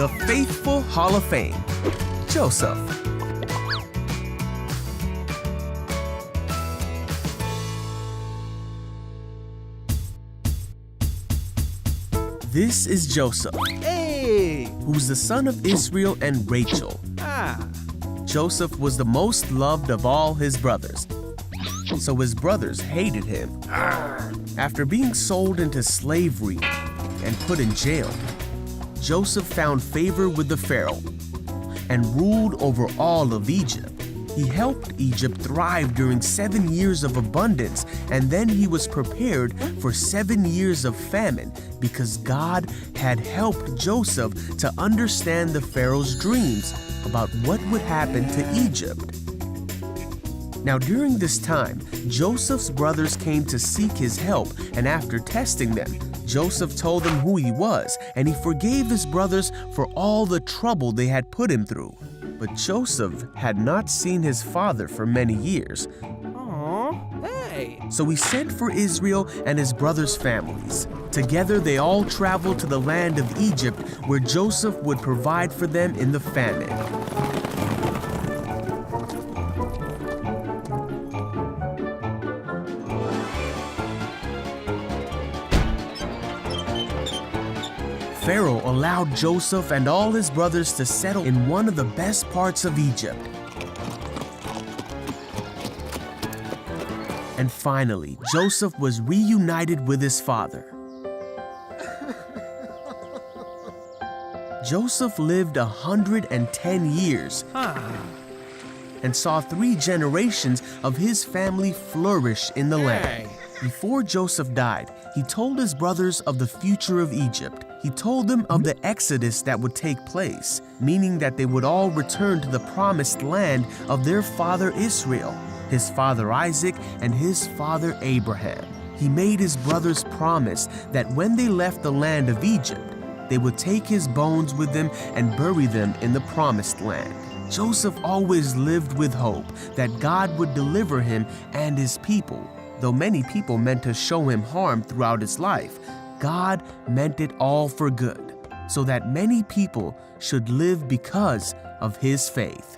the faithful Hall of Fame, Joseph. This is Joseph, Hey! who's the son of Israel and Rachel. Joseph was the most loved of all his brothers, so his brothers hated him. After being sold into slavery and put in jail, Joseph found favor with the Pharaoh and ruled over all of Egypt. He helped Egypt thrive during 7 years of abundance, and then he was prepared for 7 years of famine because God had helped Joseph to understand the Pharaoh's dreams about what would happen to Egypt. Now, during this time, Joseph's brothers came to seek his help, and after testing them, Joseph told them who he was, and he forgave his brothers for all the trouble they had put him through. But Joseph had not seen his father for many years. Hey! So he sent for Israel and his brothers' families. Together they all traveled to the land of Egypt, where Joseph would provide for them in the famine. Pharaoh allowed Joseph and all his brothers to settle in one of the best parts of Egypt. And finally, Joseph was reunited with his father. Joseph lived 110 years and saw 3 generations of his family flourish in the land. Before Joseph died, he told his brothers of the future of Egypt. He told them of the exodus that would take place, meaning that they would all return to the promised land of their father Israel, his father Isaac, and his father Abraham. He made his brothers promise that when they left the land of Egypt, they would take his bones with them and bury them in the promised land. Joseph always lived with hope that God would deliver him and his people. Though many people meant to show him harm throughout his life, God meant it all for good, so that many people should live because of his faith.